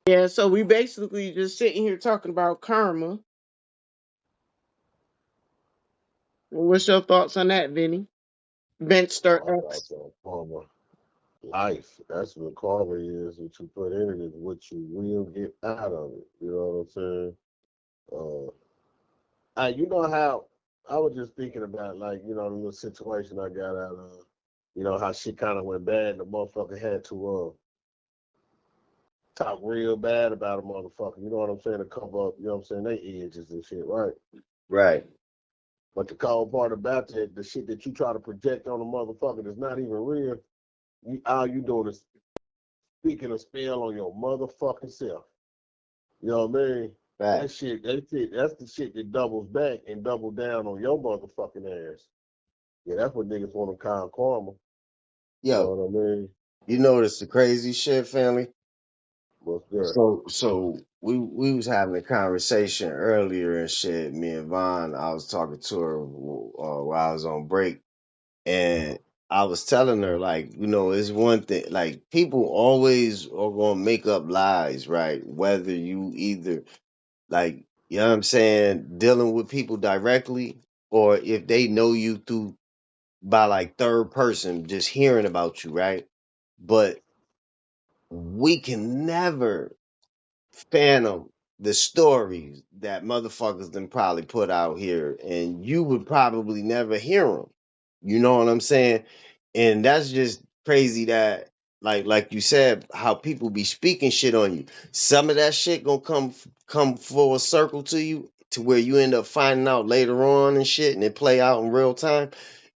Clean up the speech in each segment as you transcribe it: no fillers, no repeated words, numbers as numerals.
Yeah, so we basically just sitting here talking about karma. What's your thoughts on that, Vinny? Benchster My X. thoughts on karma. Life. That's what karma is. What you put in it is what you will get out of it. You know what I'm saying? You know how I was just thinking about, like, the little situation I got out of, how shit kind of went bad and the motherfucker had to talk real bad about a motherfucker. You know what I'm saying? To cover up, they edges and shit, right? Right. But the cold part about that, the shit that you try to project on a motherfucker that's not even real, all you doing is speaking a spell on your motherfucking self. You know what I mean? Right. That's the shit that doubles back and double down on your motherfucking ass. Yeah, that's what niggas want to call karma. You Yo, know what I mean? you notice the crazy shit, family? What's that? So we was having a conversation earlier and shit. Me and Vaughn, I was talking to her while I was on break, and I was telling her, like, it's one thing, like, people always are gonna make up lies, right? Whether you either, like, you know what I'm saying, dealing with people directly, or if they know you through by like third person, just hearing about you, right? But we can never fathom the stories that motherfuckers then probably put out here, and you would probably never hear them. You know what I'm saying? And that's just crazy that, like you said, how people be speaking shit on you. Some of that shit gonna come full circle to you to where you end up finding out later on and shit, and it play out in real time.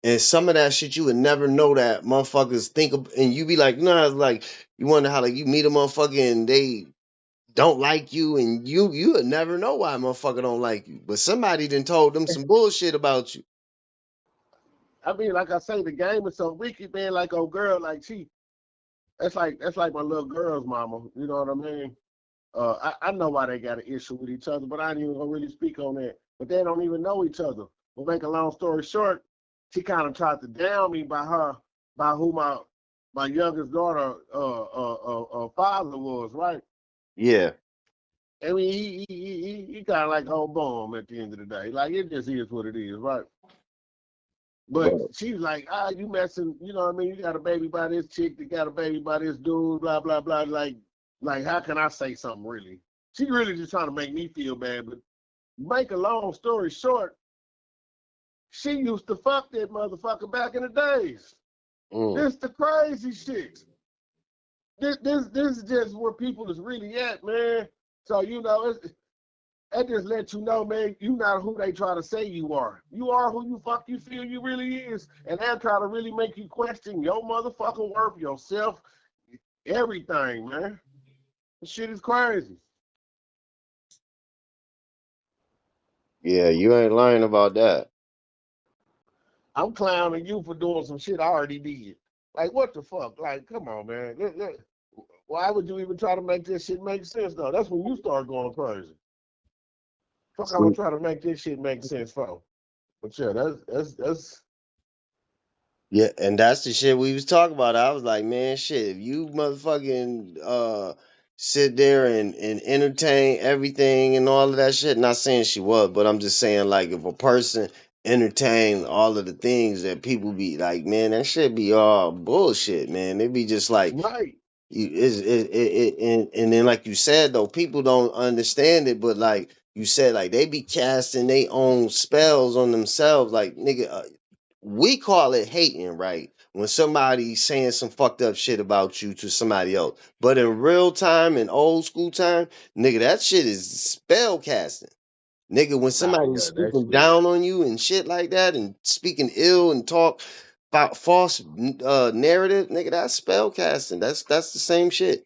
And some of that shit you would never know that motherfuckers think of, and you be like, nah, like you wonder how, like, you meet a motherfucker and they don't like you, and you would never know why a motherfucker don't like you. But somebody done told them some bullshit about you. I mean, like I say, the game is so wicked, man. Like, old girl, like she, that's like my little girl's mama. You know what I mean? I know why they got an issue with each other, but I ain't even gonna really speak on that. But they don't even know each other. But make a long story short, she kind of tried to down me by who my youngest daughter father was, right? Yeah. I mean, he kind of like home bomb at the end of the day. Like, it just is what it is, right? But Right. she's like, you messing, you know what I mean? You got a baby by this chick, that got a baby by this dude, blah, blah, blah. Like, how can I say something really? She really just trying to make me feel bad. But make a long story short, she used to fuck that motherfucker back in the days. Mm. This the crazy shit. This is just where people is really at, man. So, that just let you know, man, you not who they try to say you are. You are who you feel you really is. And they'll try to really make you question your motherfucking worth, yourself, everything, man. This shit is crazy. Yeah, you ain't lying about that. I'm clowning you for doing some shit I already did. Like, what the fuck? Like, come on, man. Why would you even try to make this shit make sense, though? That's when you start going crazy. Fuck, I'm gonna See, try to make this shit make sense for. But yeah, that's yeah, and that's the shit we was talking about. I was like, man, shit, if you motherfucking sit there and entertain everything and all of that shit, not saying she was, but I'm just saying, like, if a person entertain all of the things that people be like, man, that shit be all bullshit, man. They be just like, right. and then, like you said, though, people don't understand it, but like you said, like, they be casting their own spells on themselves. Like, nigga, we call it hating, right? When somebody's saying some fucked up shit about you to somebody else. But in real time, in old school time, nigga, that shit is spell casting. Nigga, when Nah, somebody's yeah, that speaking shit. down on you and shit like that and speaking ill and talk about false narrative, nigga, that's spell casting. That's the same shit.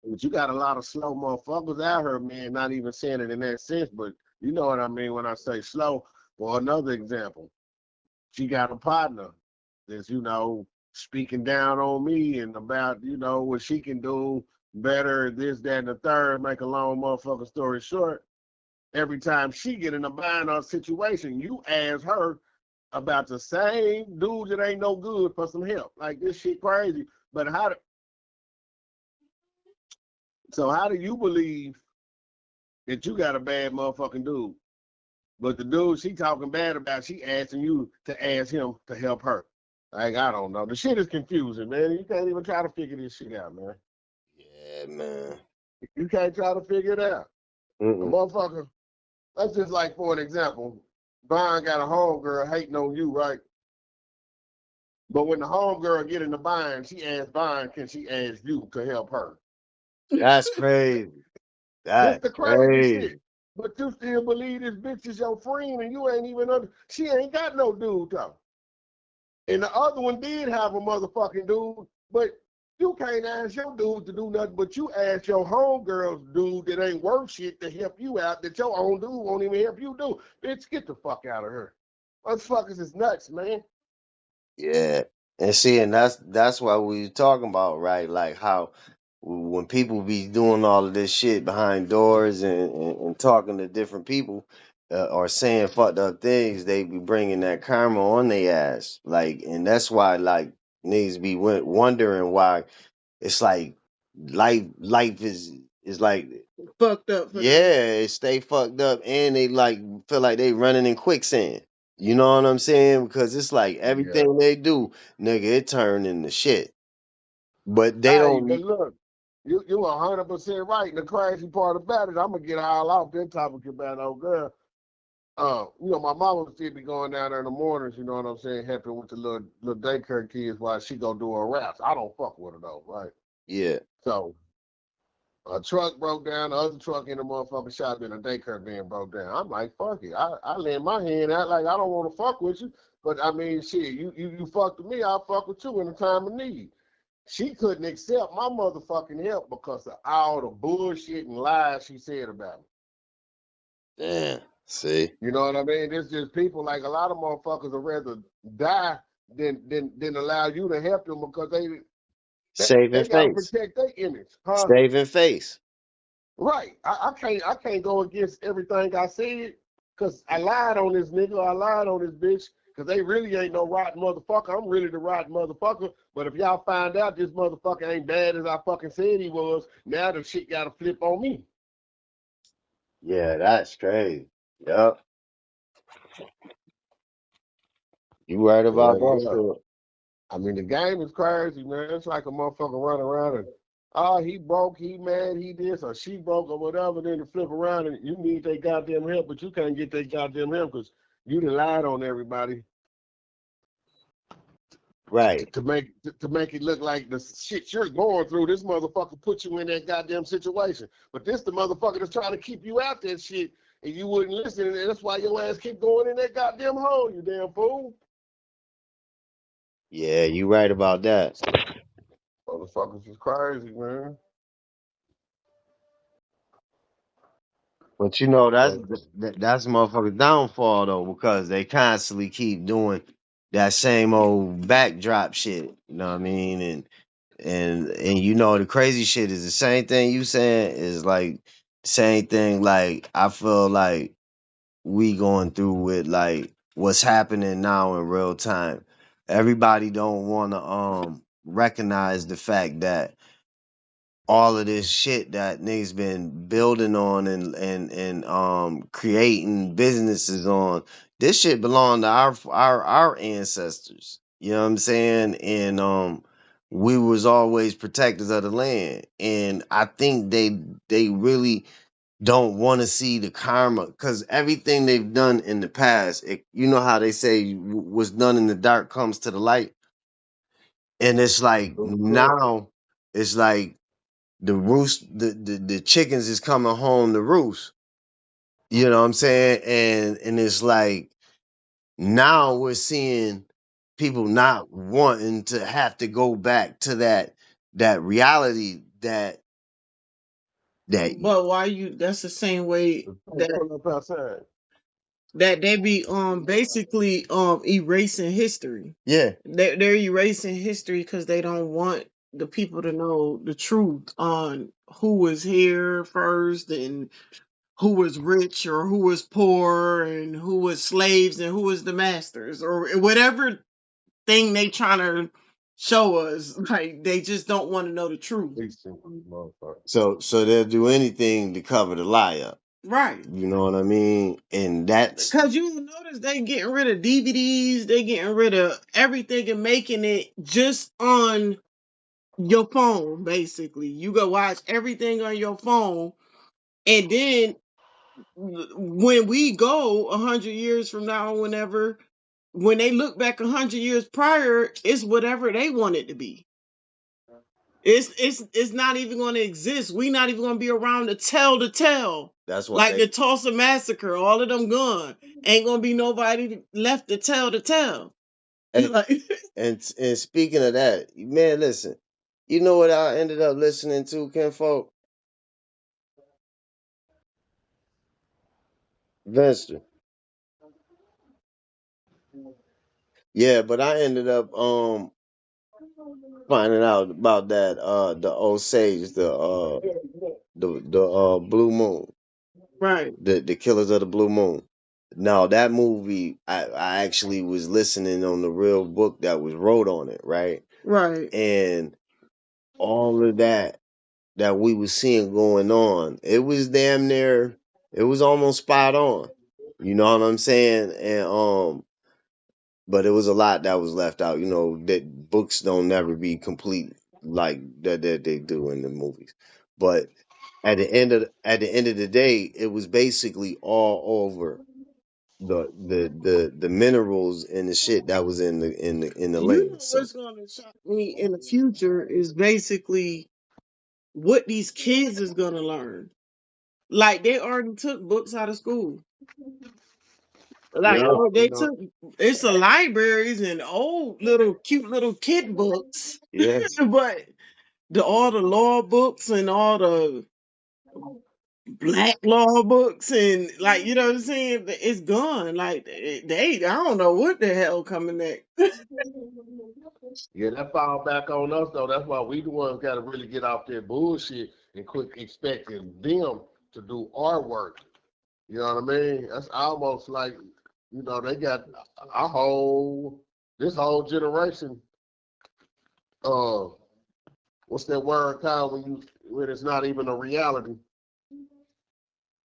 But you got a lot of slow motherfuckers out here, man, not even saying it in that sense, but you know what I mean when I say slow. For another example, she got a partner that's, speaking down on me and about, what she can do better, this, that, and the third, make a long motherfucking story short. Every time she get in a bind or situation, you ask her about the same dude that ain't no good for some help. Like, this shit crazy. But So how do you believe that you got a bad motherfucking dude? But the dude she talking bad about, she asking you to ask him to help her. Like, I don't know. The shit is confusing, man. You can't even try to figure this shit out, man. Yeah, man. You can't try to figure it out. A Mm-mm. motherfucker, that's just like, for an example, Brian got a homegirl hating on you, right? But when the homegirl get in the bind, she asks Brian, can she ask you to help her? That's crazy. This That's the crazy shit. crazy. But you still believe this bitch is your friend and you ain't even under, she ain't got no dude though. And the other one did have a motherfucking dude, but you can't ask your dude to do nothing, but you ask your homegirl's dude that ain't worth shit to help you out, that your own dude won't even help you do. Bitch, get the fuck out of her. Motherfuckers is nuts, man. Yeah, and see, and that's why we were talking about, right? Like how when people be doing all of this shit behind doors and talking to different people or saying fucked up things, they be bringing that karma on their ass. Like, and that's why like niggas be wondering why it's like life is like Fucked up for them. yeah, it stay fucked up and they like feel like they running in quicksand. You know what I'm saying? Because it's like Yeah. everything they do, nigga, it turned into shit. But they Hey, but don't. look, you 100% right. And the crazy part about it, I'm gonna get all off that topic about old girl. My mama still be going down there in the mornings, you know what I'm saying, helping with the little daycare kids while she go do her raps. I don't fuck with her though, right? Yeah, So a truck broke down, the other truck in the motherfucking shop in a daycare van broke down. I'm like, fuck it. I lend my hand out like I don't want to fuck with you. But I mean shit, you fuck with me, I'll fuck with you in a time of need. She couldn't accept my motherfucking help because of all the bullshit and lies she said about me. damn. See, You know what I mean? It's just people like a lot of motherfuckers would rather die than allow you to help them because they, saving they gotta face, protect their image, huh? saving face. Right. I can't go against everything I said because I lied on this nigga, I lied on this bitch. Cause they really ain't no rotten motherfucker. I'm really the rotten motherfucker. But if y'all find out this motherfucker ain't bad as I fucking said he was, now the shit gotta flip on me. Yeah, that's crazy. Yup, you right Yeah, about that yeah. shit. I mean, the game is crazy, man. It's like a motherfucker running around and, oh, he broke, he mad, he this, or she broke, or whatever. Then to flip around and you need their goddamn help, but you can't get their goddamn help because you done lied on everybody to, Right. to make to make it look like the shit you're going through. This motherfucker put you in that goddamn situation, but this the motherfucker that's trying to keep you out that shit, and you wouldn't listen, and that's why your ass keep going in that goddamn hole. You damn fool. Yeah, you right about that. Motherfuckers is crazy, man. But you know But that's motherfucker's downfall though, because they constantly keep doing that same old backdrop shit. You know what I mean? And you know the crazy shit is the same thing you saying is like the same thing like I feel like we going through with like what's happening now in real time. Everybody don't want to recognize the fact that all of this shit that niggas been building on and creating businesses on. This shit belonged to our ancestors. You know what I'm saying? And we was always protectors of the land. And I think they really don't want to see the karma because everything they've done in the past, you know how they say was done in the dark comes to the light. And it's like now it's like the chickens is coming home to roost. You know what I'm saying? And it's like now we're seeing people not wanting to have to go back to that reality that But why you? That's the same way that pull up outside. they be basically erasing history. yeah. They're erasing history because they don't want the people to know the truth on who was here first and who was rich or who was poor and who was slaves and who was the masters or whatever thing they trying to show us. Like they just don't want to know the truth. These simple motherfuckers. So they'll do anything to cover the lie up. Right. You know what I mean? And that's Because you will notice they getting rid of DVDs, they getting rid of everything and making it just on your phone, basically. You go watch everything on your phone, and then when we go 100 years from now, whenever, when they look back 100 years prior, it's whatever they want it to be. It's not even going to exist. We not even going to be around to tell the tale. that's what Like they the Tulsa massacre, all of them gone. Ain't gonna be nobody left to tell the tale. and, Like, and speaking of that, man, listen. You know what I ended up listening to, Kinfolk? Venster. Yeah, but I ended up finding out about that the Osage, the Blue Moon, right, the Killers of the Blue Moon. Now that movie, I actually was listening on the real book that was wrote on it, right? right. And all of that we was seeing going on, it was damn near, it was almost spot on. You know what I'm saying? And but it was a lot that was left out. You know that books don't never be complete like that they do in the movies. But at the end of the day, it was basically all over the minerals and the shit that was in the You know land. So what's gonna shock me in the future is basically what these kids is gonna learn. Like they already took books out of school. Like Yeah, oh, you they know, took it's a libraries and old little cute little kid books, yeah, but all the law books and all the black law books and like you know what I'm saying, it's gone. Like they I don't know what the hell coming next. yeah, that fall back on us though. That's why we the ones got to really get off that bullshit and quit expecting them to do our work. You know what I mean? That's almost like, you know, they got a whole this whole generation. Uh, what's that word called when it's not even a reality?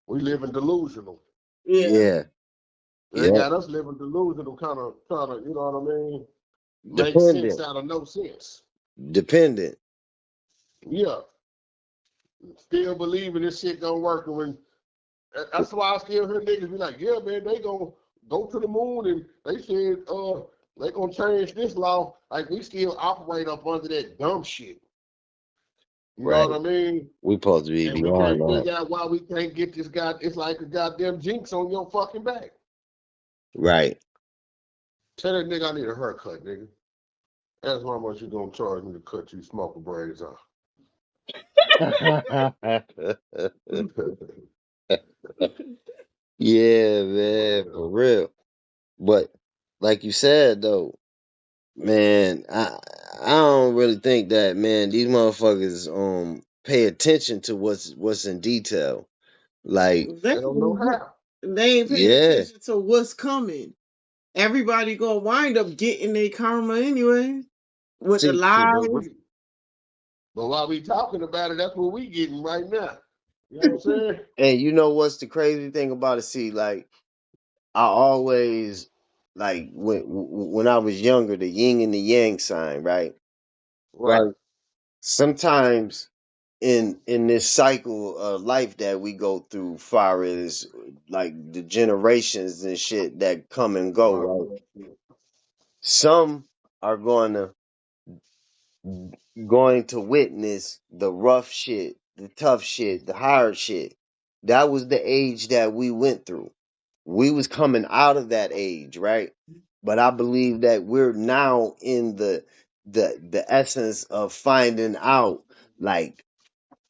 We live in delusional. Yeah. yeah, They yeah. got us living delusional, kind of trying to, you know what I mean? Make sense Dependent, out of no sense. dependent. Yeah, still believing this shit gonna work. And when that's why I still hear niggas be like, yeah, man, they gonna go to the moon and they said they gonna change this law. Like we still operate up under that dumb shit. You know Right. what I mean? We supposed to be And we beyond can't that. figure out why we can't get this guy. It's like a goddamn jinx on your fucking back. Right. Tell that nigga I need a haircut, nigga. That's how much you gonna charge me to cut you smoking braids off. Yeah, man, for real. But like you said though, man, I don't really think that, man, these motherfuckers pay attention to what's in detail. Like, They don't know how. They ain't paying yeah. attention to what's coming. Everybody gonna wind up getting their karma anyway with the See, Shit, but lies. while we talking about it, that's what we getting right now. You know what I'm saying? and you know what's the crazy thing about it? See, like I always like when I was younger, the yin and the yang sign, right? Right. Right. Sometimes in this cycle of life that we go through, far as like the generations and shit that come and go, right? Some are going to witness the rough shit, the tough shit, the hard shit. That was the age that we went through. We was coming out of that age, right? But I believe that we're now in the essence of finding out like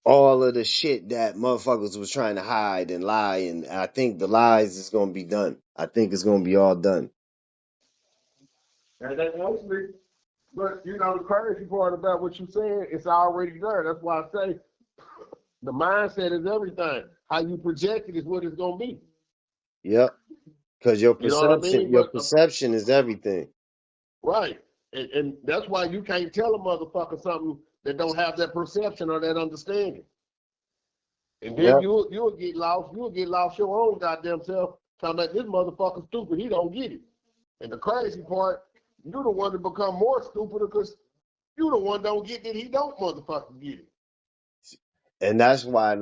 all of the shit that motherfuckers was trying to hide and lie, and I think the lies is gonna be done. I think it's gonna be all done. And that actually, but you know the crazy part about what you saying, it's already there. That's why I say the mindset is everything. How you project it is what it's gonna be. Yep. Cause You know what I mean? your But perception is everything. right. And that's why you can't tell a motherfucker something that don't have that perception or that understanding. And then Yep. you'll get lost. You'll get lost your own goddamn self talking about this motherfucker stupid. He don't get it. And the crazy part, you're the one to become more stupid because you the one don't get that he don't motherfucking get it. And that's why,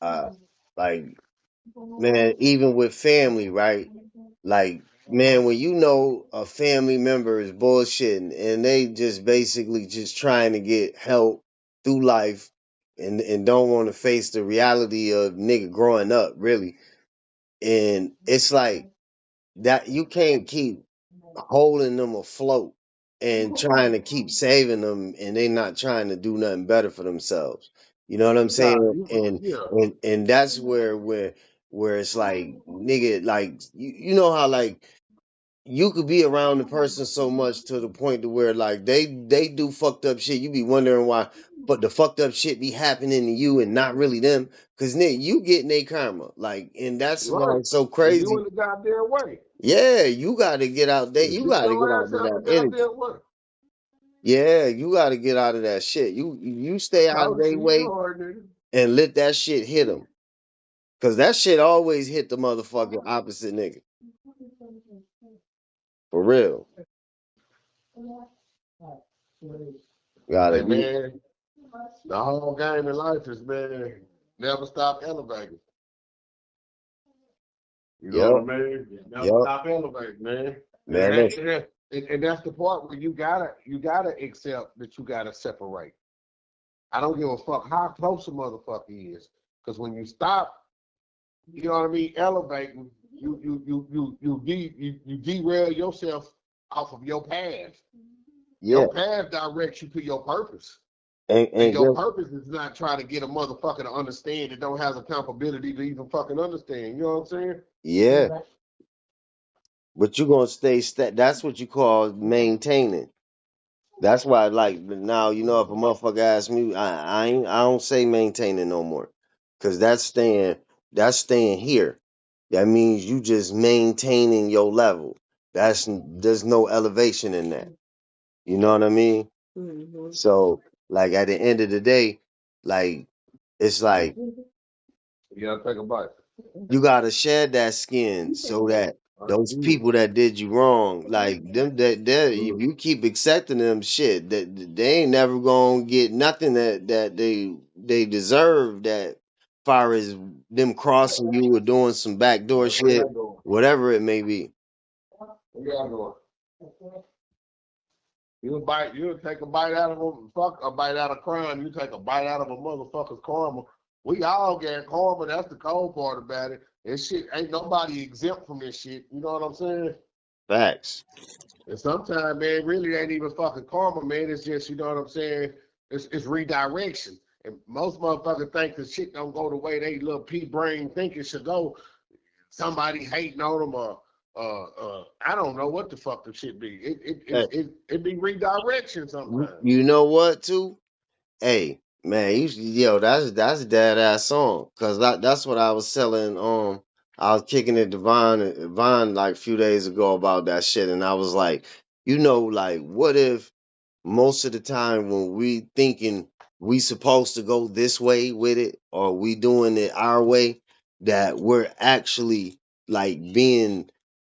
uh, like, man, even with family, right? Like, man, when you know a family member is bullshitting and they just basically just trying to get help through life and don't want to face the reality of nigga growing up, really. And it's like that you can't keep holding them afloat and trying to keep saving them and they not trying to do nothing better for themselves. You know what I'm saying? And Yeah. and that's where it's like nigga, like you know how like you could be around the person so much to the point to where like they do fucked up shit. You be wondering why, but the fucked up shit be happening to you and not really them. Cause nigga, you getting their karma. Like, and that's why Right. it's so And you crazy. in the goddamn way. Yeah, you gotta get out there. And You get gotta get your out ass of out the that energy. goddamn way. Yeah, you gotta get out of that shit. You stay out of Talk to their you way hard, nigga. and let that shit hit them. Cause that shit always hit the motherfucking opposite nigga. For real. Gotta Hey be. man, the whole game in life is, man, never stop elevating. You know Yep. what I mean? Never Yep. stop elevating, man. And, Man, listen. and that's the part where you gotta accept that you gotta separate. I don't give a fuck how close a motherfucker is, because when you stop, you know what I mean, elevating, you derail yourself off of your path. Yeah. Your path directs you to your purpose. And And your just purpose is not trying to get a motherfucker to understand that don't have the capability to even fucking understand. You know what I'm saying? yeah. But you gonna stay that's what you call maintaining. That's why like now, you know, if a motherfucker asks me, I don't say maintaining no more. Cause that's staying here. That means you just maintaining your level. There's no elevation in that. You know what I mean? Mm-hmm. So like at the end of the day, like it's like You gotta think about it. you gotta shed that skin so that those people that did you wrong, like them that if you keep accepting them shit, that they ain't never gonna get nothing that they deserve that far as them crossing you or doing some backdoor Where shit, y'all going? whatever it may be. Where y'all going? You'll take a bite out of a bite out of crime. You take a bite out of a motherfucker's karma. We all get karma. That's the cold part about it. This shit ain't nobody exempt from this shit. You know what I'm saying? Facts. And sometimes, man, really ain't even fucking karma, man. It's just, you know what I'm saying? It's redirection. And most motherfuckers think the shit don't go the way they little pea brain think it should go. Somebody hating on them or I don't know what the fuck the shit be. Hey, It be redirection sometimes. you know what too? Hey, man, yo, that's a dead ass song. Cause that's what I was telling. I was kicking it to Vine like a few days ago about that shit, and I was like, like, what if most of the time when we thinking we supposed to go this way with it, or we doing it our way, that we're actually like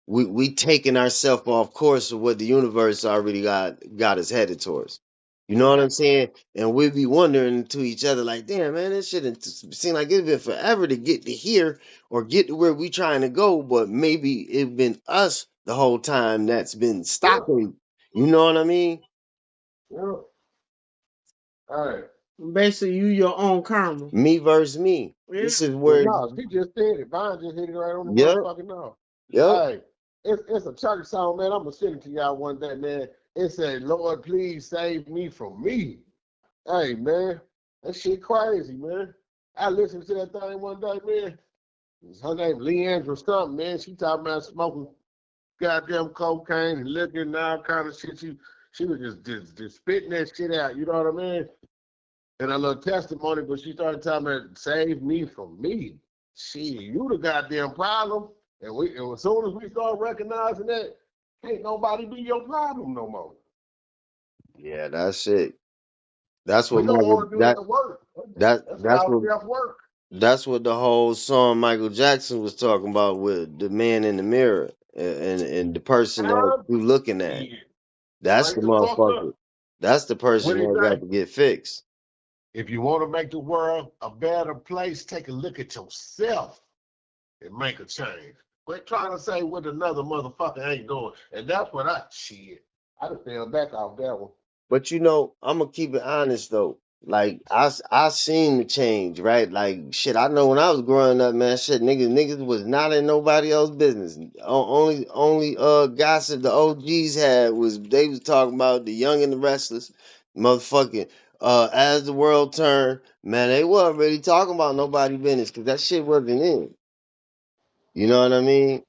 we taking ourselves off course of what the universe already got us headed towards. You know what I'm saying? And we be wondering to each other, like, damn, man, this shit seem like it's been forever to get to here or get to where we trying to go, but maybe it's been us the whole time that's been Yeah, stopping. You know what I mean? yeah. All right. Basically, you your own karma. Me versus me. Yeah. This is Well, where, no, she just said it. Vine just hit it right on the yep, motherfucking nose. yep. Hey, it's a church song, man. I'm gonna send it to y'all one day, man. It said, "Lord, please save me from me." Hey, man, that shit crazy, man. I listened to that thing one day, man. Her name 𝐓 something, man. She talking about smoking goddamn cocaine and liquor and all kind of shit. She was just spitting that shit out. You know what I mean? And a little testimony, but she started talking about save me from me. Shit, you the goddamn problem. And as soon as we start recognizing that, Can't nobody be your problem no more. Yeah, that's it. That's We what don't Michael want to do that work. That's that's our what self work. that's what the whole song Michael Jackson was talking about with the man in the mirror and the person that Time, you looking at. shit. That's Straight the the fuck motherfucker. up. That's the What person do you that got say? to get fixed. If you want to make the world a better place, take a look at yourself and make a change. Quit trying to say what another motherfucker ain't doing. And that's what I just fell back off that one. But I'm gonna keep it honest though. Like I seen the change, right? Like shit, I know when I was growing up, man, shit, niggas was not in nobody else's business. Only gossip the OGs had was they was talking about the young and the restless, motherfucking. As the world turned, man, they wasn't really talking about nobody business because that shit wasn't in. You know what I mean?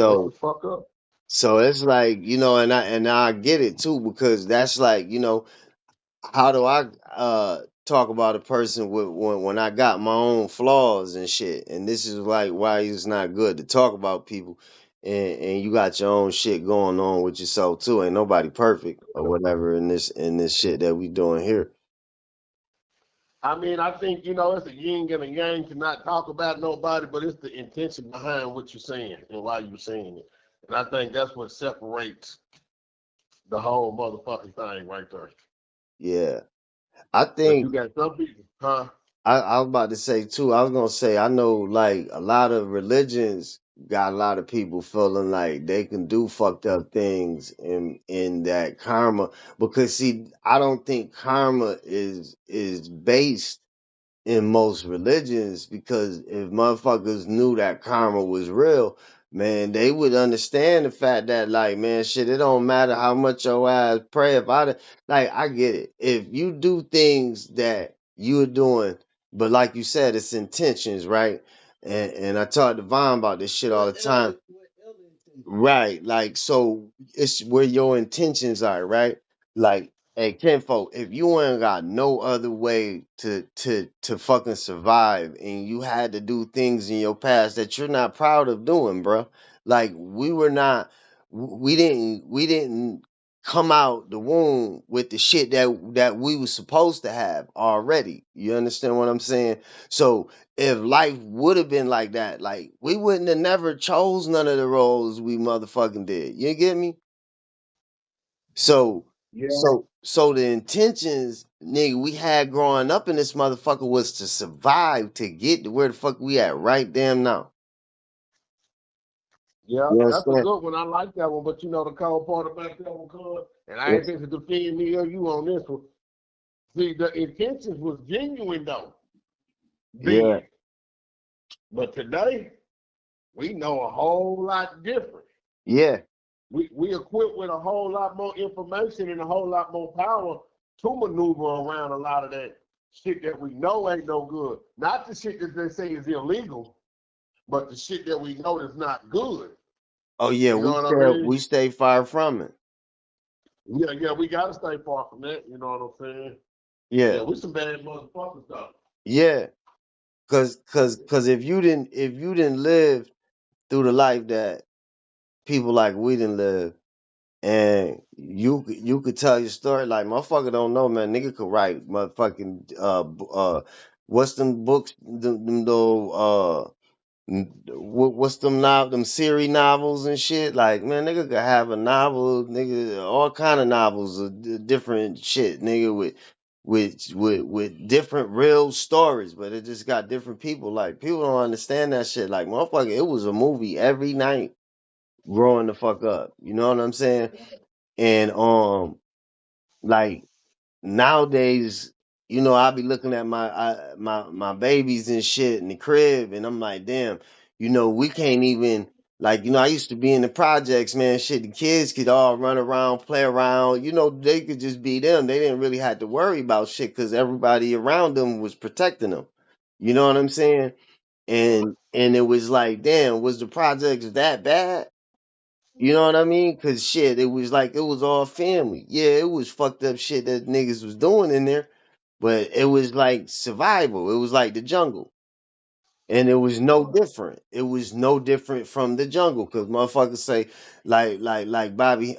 Straight the So fuck up. so it's like and I get it too because that's like how do I talk about a person when I got my own flaws and shit? And this is like why it's not good to talk about people and you got your own shit going on with yourself too. Ain't nobody perfect or whatever in this shit that we doing here. I mean, I think, it's a yin and a yang to not talk about nobody, but it's the intention behind what you're saying and why you're saying it. And I think that's what separates the whole motherfucking thing right there. Yeah. I But you think got some people, huh? I was about to say too, I was gonna say I know like a lot of religions got a lot of people feeling like they can do fucked up things in that karma because see I don't think karma is based in most religions because if motherfuckers knew that karma was real, man, they would understand the fact that like, man, shit, it don't matter how much your ass pray. If like, I get it. If you do things that you're doing, but like you said, it's intentions, right? And I talk to Vaughn about this shit all the time. Right. Like, so it's where your intentions are, right? Like, hey, Kinfolk, if you ain't got no other way to fucking survive and you had to do things in your past that you're not proud of doing, bro. Like, we didn't come out the womb with the shit that we was supposed to have already. You understand what I'm saying? So if life would have been like that, like we wouldn't have never chose none of the roles we motherfucking did. You get me? So Yeah. so the intentions, nigga, we had growing up in this motherfucker was to survive to get to where the fuck we at right damn now. Yeah, You that's a understand? good one. I like that one. But the cold part about that one, cuz, and I ain't It's, been to defend me or you on this one. See, the intentions was genuine though, yeah, then. But today, we know a whole lot different. yeah, We equipped with a whole lot more information and a whole lot more power to maneuver around a lot of that shit that we know ain't no good. Not the shit that they say is illegal, but the shit that we know is not good. oh yeah, You know we what I stay mean? we stay far from it. Yeah, we gotta stay far from that. You know what I'm saying? Yeah, Yeah, we some bad motherfuckers though. yeah. Cause if you didn't live through the life that people like we didn't live. And you could tell your story like motherfucker don't know, man. Nigga could write motherfucking what's them books them little what's them series novels and shit. Like man, nigga could have a novel, nigga, all kind of novels of different shit, nigga, with different real stories, but it just got different people. Like people don't understand that shit. Like motherfucker, it was a movie every night growing the fuck up. You know what I'm saying? And like nowadays, I be looking at my babies and shit in the crib, and I'm like, damn, we can't even like, I used to be in the projects, man. Shit, the kids could all run around, play around. They could just be them. They didn't really have to worry about shit because everybody around them was protecting them. You know what I'm saying? And it was like, damn, was the projects that bad? You know what I mean? Cause shit, it was like it was all family. Yeah, it was fucked up shit that niggas was doing in there, but it was like survival. It was like the jungle. And it was no different. It was no different from the jungle because motherfuckers say like Bobby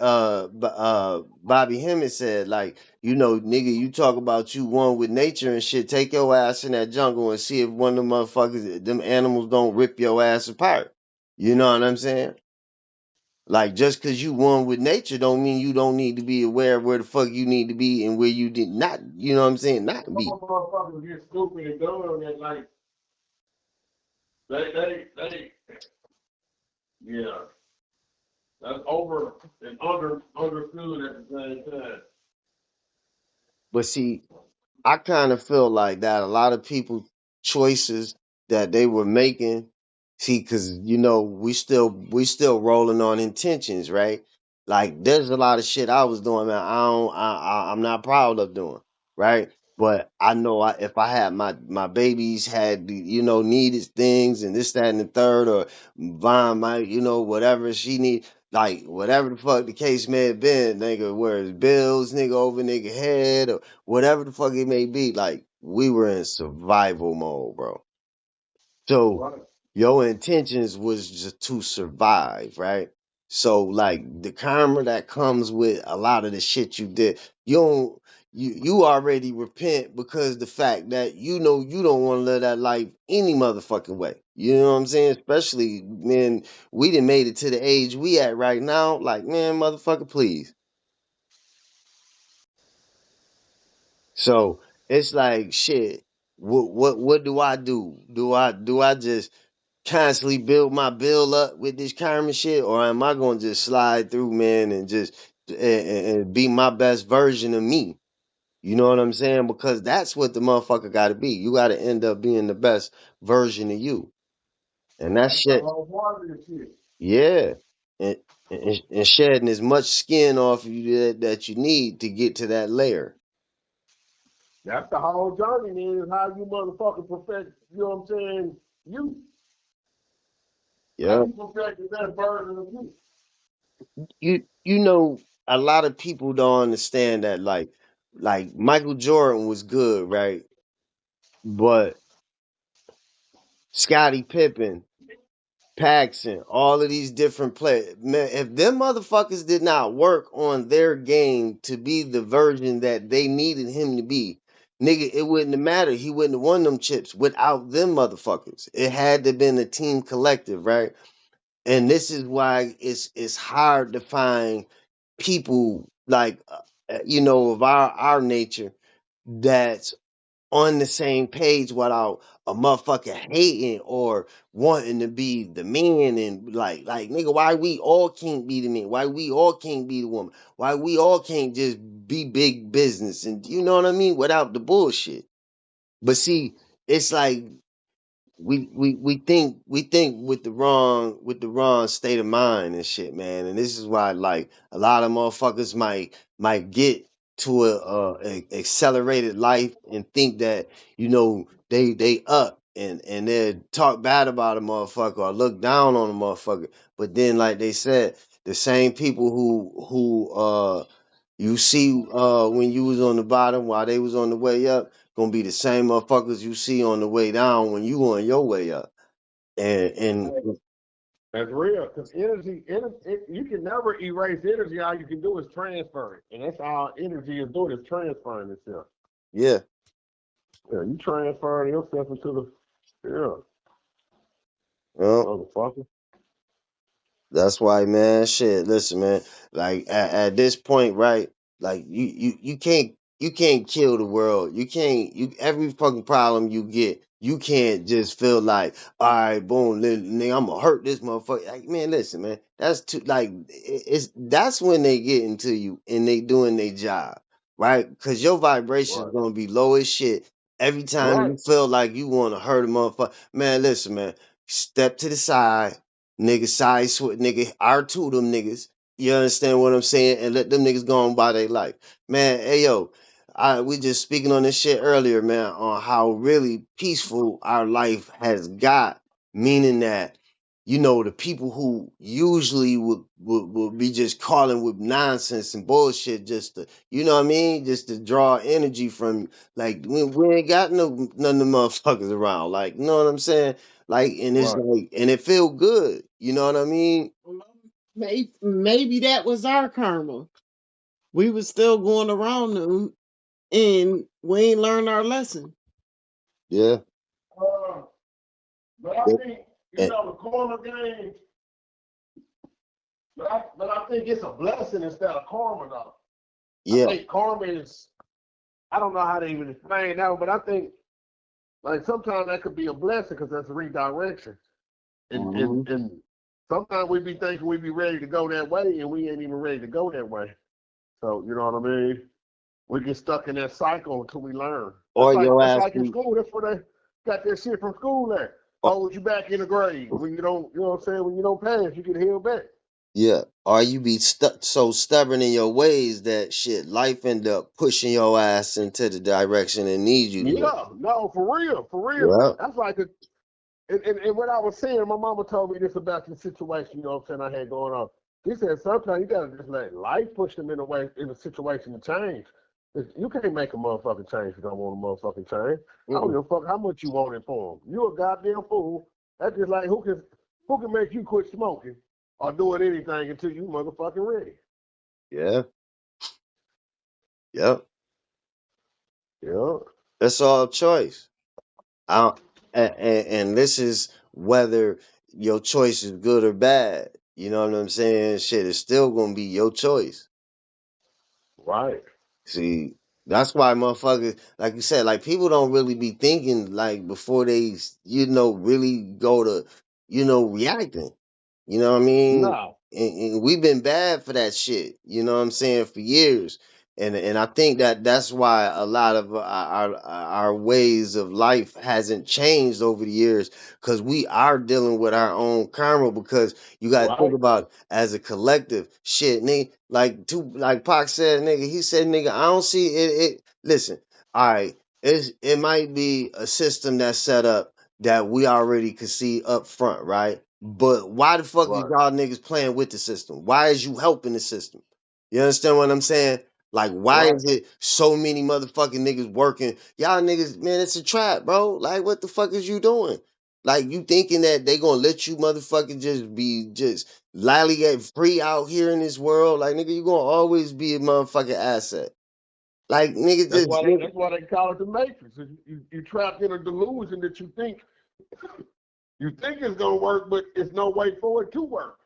Hemmett said like nigga you talk about you one with nature and shit. Take your ass in that jungle and see if one of them motherfuckers them animals don't rip your ass apart. You know what I'm saying? Like just cause you one with nature don't mean you don't need to be aware of where the fuck you need to be and where you did not. You know what I'm saying? Not Some be. motherfuckers get stupid and dumb and like they yeah. That's over and understood at the same time. But see, I kind of feel like that a lot of people choices that they were making, see, because we still rolling on intentions, right? Like there's a lot of shit I was doing, man. I'm not proud of doing, right? But I know if I had my babies had needed things and this that and the third, or Vaughn might whatever she need. Like whatever the fuck the case may have been, nigga, where's bills, nigga, over nigga head, or whatever the fuck it may be, like we were in survival mode, bro. So Right. your intentions was just to survive, right? So like the karma that comes with a lot of the shit you did, you don't you already repent because the fact that you don't want to live that life any motherfucking way. You know what I'm saying? Especially man, we done made it to the age we at right now. Like, man, motherfucker, please. So it's like shit. What do I do? Do I just constantly build my bill up with this karma shit, or am I gonna just slide through, man, and just and be my best version of me? You know what I'm saying? Because that's what the motherfucker got to be. You got to end up being the best version of you, and that That's the shit, whole part of this shit. yeah. And, and shedding as much skin off of you that you need to get to that layer. That's the whole journey, man, is how you motherfucking perfect, you know what I'm saying? You. How Yeah. you perfect that version of you. You know a lot of people don't understand that like Michael Jordan was good, right? But Scottie Pippen, Paxson, all of these different players, man, if them motherfuckers did not work on their game to be the version that they needed him to be, nigga, it wouldn't have mattered. He wouldn't have won them chips without them motherfuckers. It had to have been a team collective, right? And this is why it's hard to find people like of our nature that's on the same page without a motherfucker hating or wanting to be the man and like nigga, why we all can't be the man, why we all can't be the woman, why we all can't just be big business, and you know what I mean, without the bullshit. But see, it's like we think with the wrong state of mind and shit, man. And this is why like a lot of motherfuckers might get to a accelerated life and think that they up and they talk bad about a motherfucker or look down on a motherfucker. But then like they said, the same people who you see when you was on the bottom while they was on the way up, gonna be the same motherfuckers you see on the way down when you on your way up. And That's real. Because you can never erase energy. All you can do is transfer it. And that's all energy is doing is transferring itself. yeah, Yeah, you transferring yourself into the, yeah, well, motherfucker. that's why, man. Shit, listen, man. Like at this point, right? Like you can't kill the world. You can't. You every fucking problem you get, you can't just feel like, all right, boom, nigga, I'm gonna hurt this motherfucker. Like, man, listen, man. That's too like it's that's when they get into you and they doing their job, right? Because your vibration is Right. gonna be low as shit every time Right. you feel like you want to hurt a motherfucker. Man, listen, man. Step to the side. Nigga, side switch, nigga, R2 them niggas. You understand what I'm saying? And let them niggas go on by their life. Man, hey yo, we just speaking on this shit earlier, man, on how really peaceful our life has got. Meaning that the people who usually would be just calling with nonsense and bullshit just to, you know what I mean? Just to draw energy from you. Like we ain't got none of the motherfuckers around. Like, you know what I'm saying? Like, and it's Right. like, and it feel good. You know what I mean? Maybe that was our karma. We was still going around them, and we ain't learned our lesson. Yeah. Uh, but I Yeah. think, And- the karma game, but I think it's a blessing instead of karma, though. I yeah. think karma is, I don't know how to even explain that, but I think, like, sometimes that could be a blessing because that's a redirection. And, and, Mhm. and sometimes we be thinking we be ready to go that way, and we ain't even ready to go that way. So, you know what I mean? We get stuck in that cycle until we learn. Or your That's ass like in be, school. That's where they got that shit from school there. or- Hold you back in the grade. When you don't, you know what I'm saying? When you don't pass, you get held back. yeah. Or you be so stubborn in your ways that shit, life end up pushing your ass into the direction it needs you to go. Yeah, no, for real, for real. Yeah. That's like and what I was saying, my mama told me this about the situation, you know what I'm saying, I had going on. She said sometimes you gotta just let life push them in a way in a situation to change. You can't make a motherfucking change if you don't want a motherfucking change. I don't Mm-mm. give a fuck how much you want it for them. You a goddamn fool. That's just like who can make you quit smoking or doing anything until you motherfucking ready. Yeah. Yep. Yeah. That's all choice. I, and this is whether your choice is good or bad. You know what I'm saying? Shit, it's still gonna be your choice. Right. See, that's why motherfuckers, like you said, like people don't really be thinking like before they, really go to, reacting. You know what I mean? No. And we've been bad for that shit. You know what I'm saying, for years. And I think that's why a lot of our ways of life hasn't changed over the years because we are dealing with our own karma because you got to think Right. about as a collective shit, nigga. Like Pac said, nigga. He said, nigga, I don't see it. Listen, all right. It might be a system that's set up that we already could see up front, right? But why the fuck is Right. y'all niggas playing with the system? Why is you helping the system? You understand what I'm saying? Like, why Right. is it so many motherfucking niggas working? Y'all niggas, man, it's a trap, bro. Like, what the fuck is you doing? Like, you thinking that they gonna let you motherfucking just be just lollygag free out here in this world? Like, nigga, you gonna always be a motherfucking asset. Like, nigga, That's just why nigga, that's why they call it the matrix. You trapped in a delusion that you think it's gonna work, but it's no way for it to work.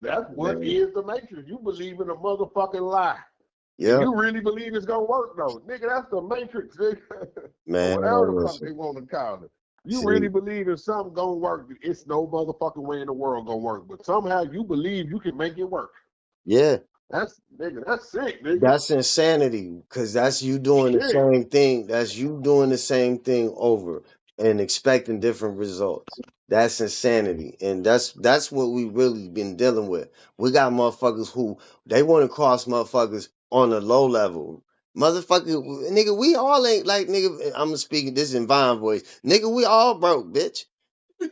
That's what man. is the matrix. You believe in a motherfucking lie. And Yeah, you really believe it's gonna work though. Nigga, that's the matrix, nigga. Or man. whatever the fuck Listen, they want to call it. You really see, believe if something gonna work, it's no motherfucking way in the world gonna work. But somehow you believe you can make it work. yeah. That's sick, nigga. That's insanity because that's you doing the Shit. same thing. That's you doing the same thing over and expecting different results. That's insanity. And that's what we really been dealing with. We got motherfuckers who they want to cross motherfuckers on a low level. Motherfucker, nigga, we all ain't like nigga. I'm speaking this in Vine voice. Nigga, we all broke, bitch.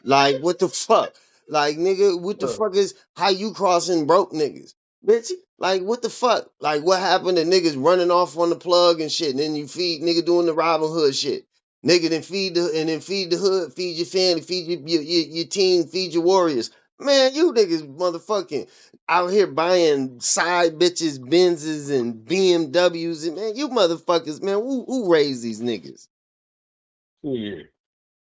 Like, what the fuck? Like, nigga, what the Huh. fuck is how you crossing broke niggas? Bitch, like, what the fuck? Like, what happened to niggas running off on the plug and shit, and then you feed nigga doing the Robin Hood shit. Nigga, then feed the hood, feed your family, feed your team, feed your warriors. Man, you niggas motherfucking out here buying side bitches, Benzes and BMWs, and man, you motherfuckers, man, who raised these niggas? Shit.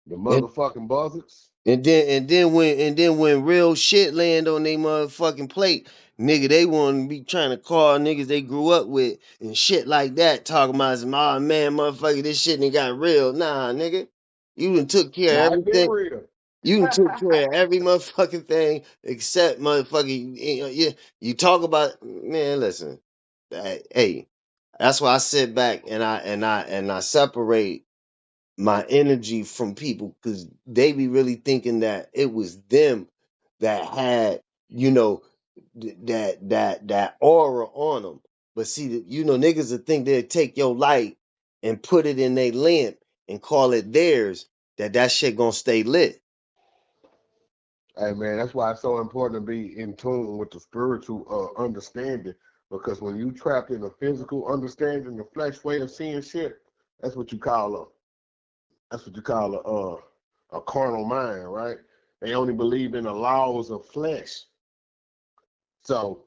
The motherfucking buzzards. And then when real shit land on they motherfucking plate, nigga, they want to be trying to call niggas they grew up with and shit like that, talking about some, oh man, motherfucker, this shit ain't got real. Nah, nigga, you done took care of Nah, it been everything. real. You done took care of every motherfucking thing except motherfucking. You talk about, man. Listen, hey, that's why I sit back and I separate my energy from people because they be really thinking that it was them that had that aura on them. But see, niggas would think they'd take your light and put it in their lamp and call it theirs. That shit gonna stay lit. Hey man, that's why it's so important to be in tune with the spiritual understanding. Because when you trapped in a physical understanding, the flesh way of seeing shit, that's what you call a carnal mind, right? They only believe in the laws of flesh. So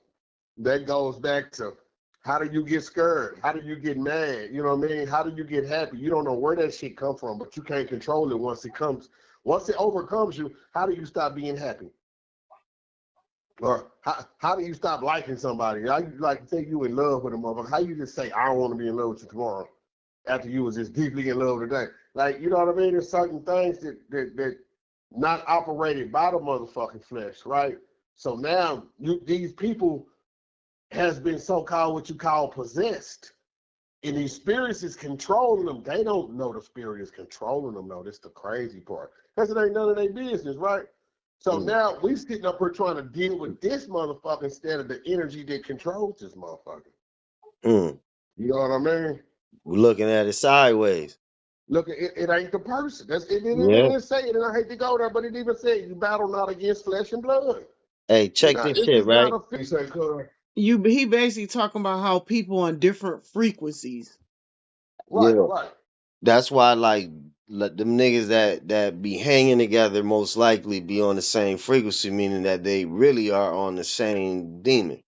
that goes back to how do you get scared? How do you get mad? You know what I mean? How do you get happy? You don't know where that shit come from, but you can't control it once it comes. Once it overcomes you, how do you stop being happy? Or how do you stop liking somebody? How you like say you in love with a motherfucker? How you just say I don't want to be in love with you tomorrow after you was just deeply in love today? Like, you know what I mean? There's certain things that not operated by the motherfucking flesh, right? So now these people has been so-called what you call possessed. And these spirits is controlling them. They don't know the spirit is controlling them, though. That's the crazy part. Because it ain't none of their business, right? So now we sitting up here trying to deal with this motherfucker instead of the energy that controls this motherfucker. You know what I mean? We're looking at it sideways. Look, it ain't the person. It didn't say it, and I hate to go there, but it even said you battle not against flesh and blood. Hey, check this shit, right? He basically talking about how people on different frequencies. Right, Yeah. right. That's why, like them niggas that be hanging together most likely be on the same frequency, meaning that they really are on the same demon.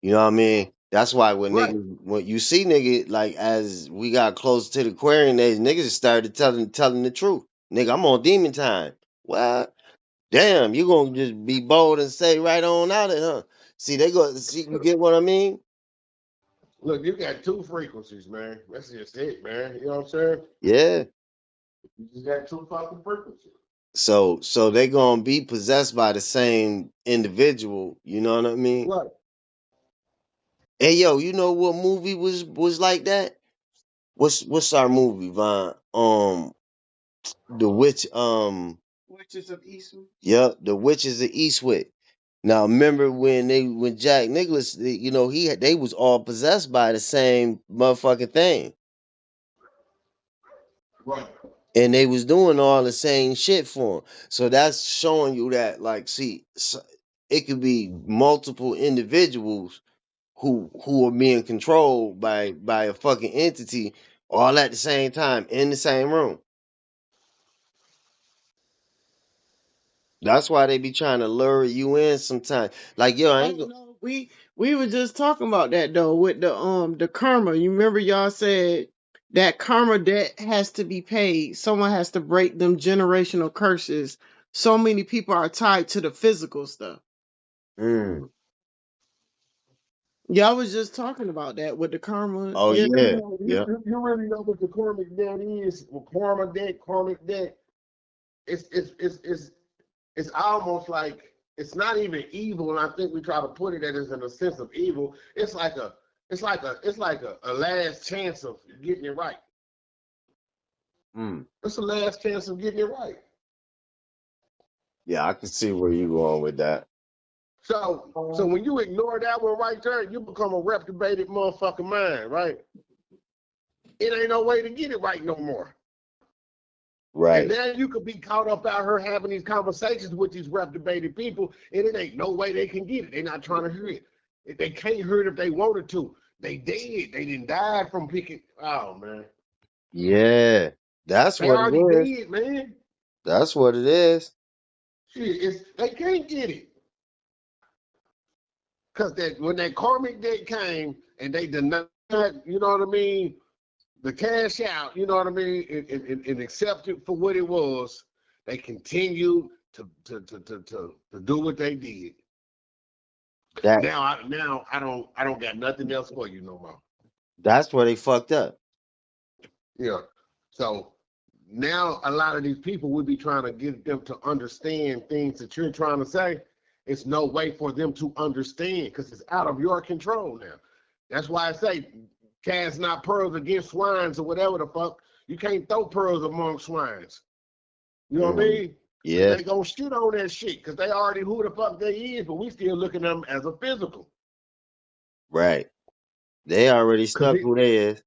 You know what I mean? That's why when niggas, when you see nigga, like as we got closer to the Aquarian age, niggas started telling the truth. Nigga, I'm on demon time. Well, damn, you gonna just be bold and say right on out it, huh? See, they go see, you get what I mean? Look, you got two frequencies, man. That's just it, man. You know what I'm saying? Yeah. You just got two fucking frequencies. So they gonna be possessed by the same individual. You know what I mean? Right. Hey yo, you know what movie was like that? What's our movie, Von? The witch. Witches of Eastman. Yep, the witches of Eastwick. Now remember when Jack Nicholas, you know, they was all possessed by the same motherfucking thing. Right. And they was doing all the same shit for him. So that's showing you that, like, see, it could be multiple individuals who are being controlled by a fucking entity all at the same time in the same room. That's why they be trying to lure you in sometimes. Like, yo, I ain't No, we were just talking about that though with the karma. You remember y'all said that karma debt has to be paid. Someone has to break them generational curses. So many people are tied to the physical stuff. Mm. Y'all was just talking about that with the karma. Oh Yeah. yeah. You Yeah. really know what the karmic debt is? Well, karmic debt. It's almost like it's not even evil, and I think we try to put it as in a sense of evil. It's like a last chance of getting it right. It's a last chance of getting it right. Yeah, I can see where you going with that. So when you ignore that one right there, you become a reprobated motherfucking mind, right? It ain't no way to get it right no more. Right. And now you could be caught up out here having these conversations with these reprobated people, and it ain't no way they can get it. They're not trying to hear it. They can't hear it if they wanted to. They dead. They didn't die from picking. Oh man. Yeah. That's They what it already is. dead, man. That's what it is. Shit, they can't get it. Because when that karmic debt came and they denied, you know what I mean, the cash out, you know what I mean, and accept it for what it was, they continued to do what they did. That Now I don't got nothing else for you no more. that's where they fucked up. Yeah. So now a lot of these people would be trying to get them to understand things that you're trying to say. It's no way for them to understand because it's out of your control now. That's why I say cast not pearls against swines or whatever the fuck. You can't throw pearls among swines. You know what I mean? Yeah. They gonna shit on that shit because they already who the fuck they is, but we still looking at them as a physical. Right. They already stuck who they is.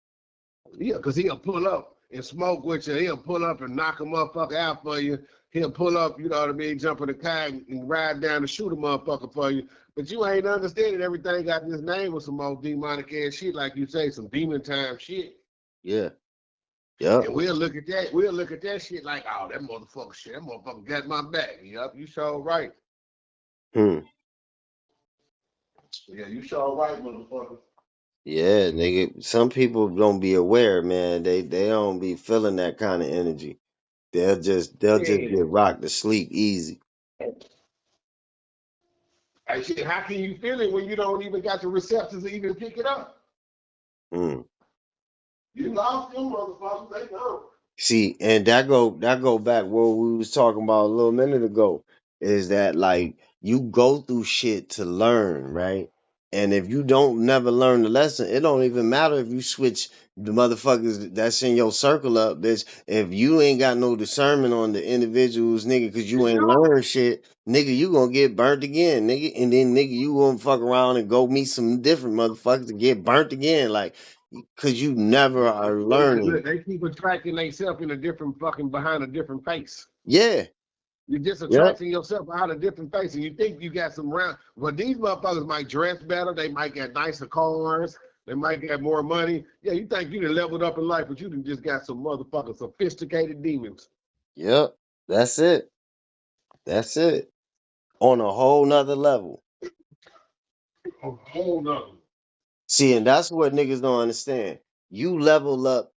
Yeah, because he'll pull up and smoke with you. He'll pull up and knock a motherfucker out for you. He'll pull up, you know what I mean, jump in the car and ride down and shoot a motherfucker for you. But you ain't understanding everything got this name with some more demonic ass shit, like you say, some demon time shit. Yeah. Yep. And we'll look at that shit like, oh, that motherfucker got my back. Yup, you sure right. Hmm. Yeah, you sure right, motherfucker. Yeah, nigga. Some people don't be aware, man. They don't be feeling that kind of energy. They'll just Yeah. get rocked to sleep easy. Hey, shit, how can you feel it when you don't even got the receptors to even pick it up? Hmm. You lost them motherfuckers, they know. See, and that go back what we was talking about a little minute ago, is that like you go through shit to learn, right? And if you don't never learn the lesson, it don't even matter if you switch the motherfuckers that's in your circle up, bitch. If you ain't got no discernment on the individuals, nigga, cause you ain't learned shit, nigga, you gonna get burnt again, nigga. And then nigga, you gonna fuck around and go meet some different motherfuckers and get burnt again, like, cause you never are learning. Look, they keep attracting themselves in a different fucking behind a different face. Yeah. You're just Yep. attracting yourself behind a different face, and you think you got some round. But these motherfuckers might dress better. They might get nicer cars. They might get more money. Yeah, you think you done leveled up in life, but you done just got some motherfucking sophisticated demons. Yep. That's it. That's it. On a whole nother level. A whole nother. See, and that's what niggas don't understand. You level up,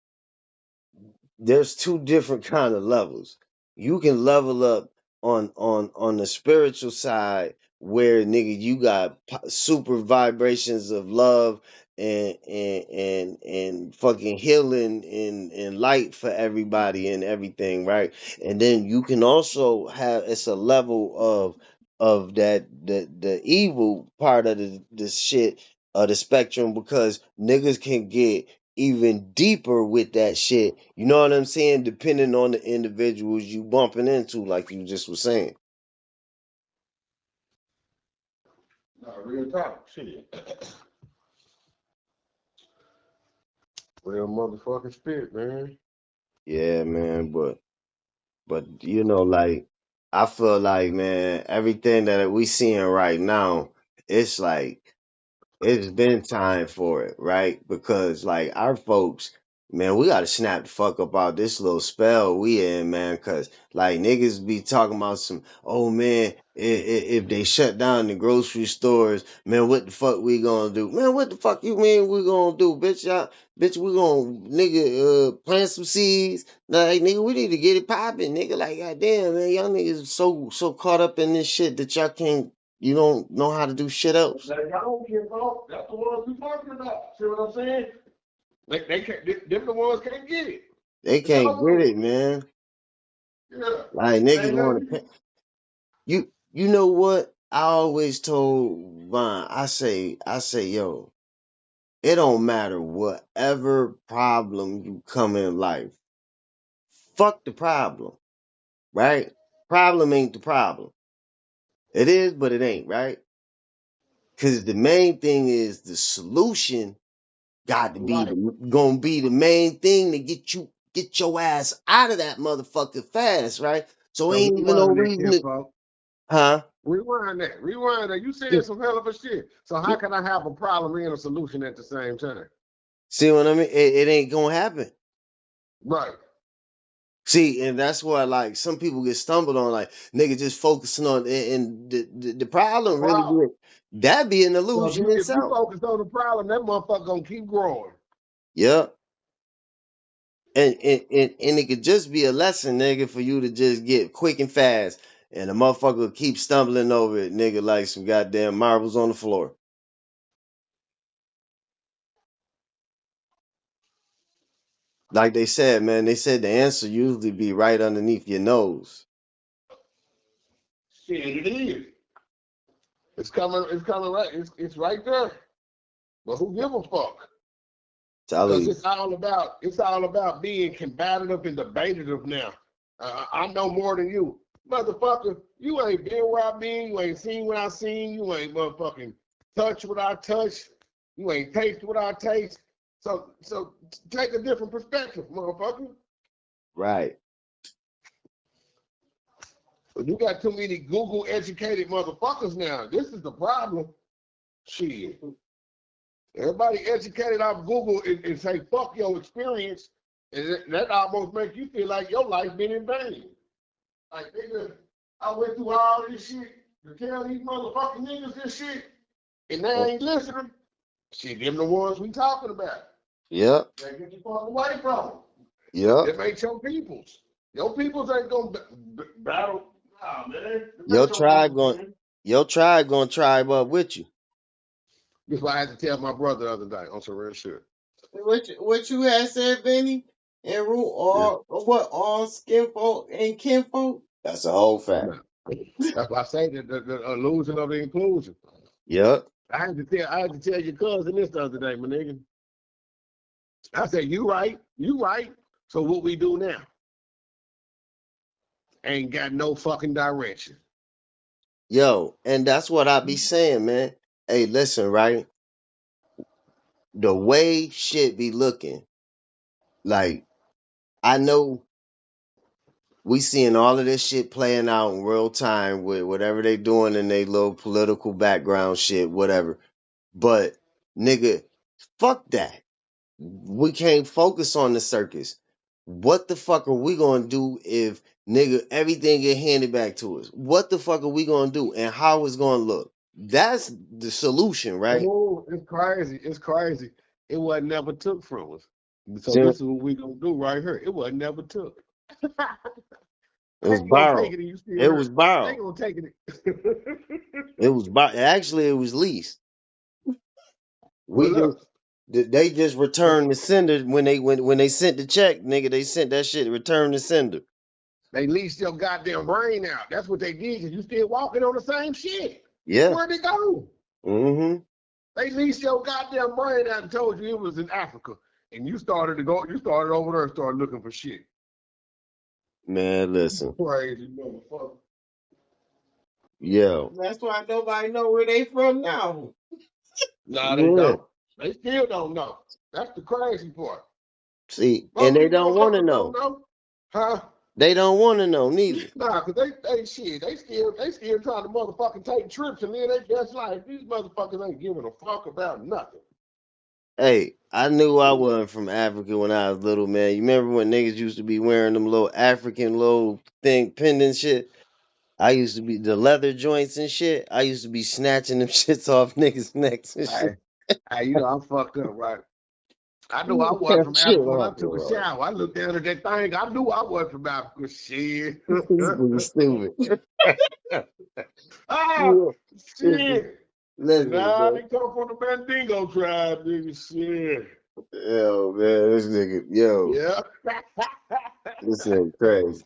there's two different kind of levels. You can level up on the spiritual side where nigga you got super vibrations of love and fucking healing and light for everybody and everything, right? And then you can also have, it's a level of that the evil part of the shit of the spectrum, because niggas can get even deeper with that shit. You know what I'm saying? Depending on the individuals you bumping into, like you just was saying. No, real talk. Shit. Real motherfucking spirit, man. Yeah, man, but you know, like I feel like, man, everything that we seeing right now, it's like it's been time for it, right? Because like our folks, man, we gotta snap the fuck up out this little spell we in, man. Cause like niggas be talking about some, oh man, if they shut down the grocery stores, man, what the fuck we gonna do? Man, what the fuck you mean we gonna do, bitch? Bitch, we gonna plant some seeds. Like nigga, we need to get it popping, nigga. Like goddamn, man, y'all niggas so caught up in this shit that y'all can't. You don't know how to do shit else. Like, I don't give a. That's the ones we talking about. See what I'm saying? They can't. Them the ones can't get it. They It's can't over get with. it, man. Yeah. Like It niggas ain't want nothing. to pay. You know what? I always told Vaughn, I say, yo, it don't matter whatever problem you come in life. Fuck the problem, right? Problem ain't the problem. It is, but it ain't, right? Cause the main thing is the solution got to be Right. gonna be the main thing to get your ass out of that motherfucker fast, right? So So ain't even no rewind that, reason kid, to, folks. huh? Rewind that. Rewind that. You Yeah, said some hell of a shit. So how yeah. can I have a problem and a solution at the same time? See what I mean? It ain't gonna happen. Right. See, and that's why like some people get stumbled on, like nigga just focusing on, and the The problem really problem. be that be an So illusion if you itself. focus on the problem, that motherfucker gonna keep growing. Yeah. And it could just be a lesson, nigga, for you to just get quick and fast. And the motherfucker keep stumbling over it, nigga, like some goddamn marbles on the floor. Like they said, man, they said the answer usually be right underneath your nose. Shit, it is. It's coming. It's coming right. It's right there. But who give a fuck? Telling Because you. it's all about being combative and debative now. I know more than you, motherfucker. You ain't been where I been. You ain't seen what I seen. You ain't motherfucking touch what I touched. You ain't taste what I taste. So take a different perspective, motherfucker. Right. But you got too many Google educated motherfuckers now. This is the problem. Shit. Everybody educated off Google and say fuck your experience, and that almost makes you feel like your life been in vain. Like nigga, I went through all this shit to tell these motherfucking niggas this shit, and they ain't listening. Shit, them the ones we talking about. Yep. They get you fuck away from them. Yep. Them ain't your peoples. Your peoples ain't gonna battle. Nah, man. Your tribe gonna tribe up with you. That's why I had to tell my brother the other day on some real shit. What you had said, Benny? And Root, or what, all skin folk and kinfolk? That's a whole fact. That's why I say the illusion of the inclusion. Yep. I had to tell your cousin this the other day, my nigga. I said, you right. So what we do now? Ain't got no fucking direction. Yo, and that's what I be saying, man. Hey, listen, right? The way shit be looking, like, I know we seeing all of this shit playing out in real time with whatever they doing in their little political background shit, whatever. But nigga, fuck that. We can't focus on the circus. What the fuck are we gonna do if nigga everything get handed back to us? What the fuck are we gonna do and how it's gonna look? That's the solution, right? Oh, it's crazy. It's crazy. It wasn't never took from us. So See, this is what we gonna do right here. It wasn't never took. it was Ain't gonna take borrowed. it and you still It was hurt. borrowed. Ain't gonna take it. It was actually it was leased. Well, We just look, they just returned the sender when they sent the check, nigga. They sent that shit. Return the sender. they leased your goddamn brain out. That's what they did. Cause you still walking on the same shit. Yeah. Where'd it go? Mm-hmm. They leased your goddamn brain out and told you it was in Africa, and you started to go. You started over there and started looking for shit. Man, listen. Crazy motherfucker. Yo. That's why nobody know where they from now. Nah, they Yeah. don't. They still don't know. That's the crazy part. See, Most and they these don't want to motherfuckers don't know. know. Huh? They don't want to know neither. Nah, cause they shit. They still trying to motherfucking take trips and then they just like these motherfuckers ain't giving a fuck about nothing. Hey, I knew I wasn't from Africa when I was little, man. You remember when niggas used to be wearing them little African little thing pendant shit? I used to be the leather joints and shit. I used to be snatching them shits off niggas' necks and shit. Hey, you know I'm fucked up, right? I knew I You wasn't kept from shit Africa when I off took a your ass. shower. I looked down at that thing. I knew I wasn't from Africa. Shit. This nigga stupid. Ah, Yeah. shit. Listen, Nah, man. they come from the Mandingo tribe, nigga. Shit. Yo, man, this nigga, yo, Yeah. this nigga crazy.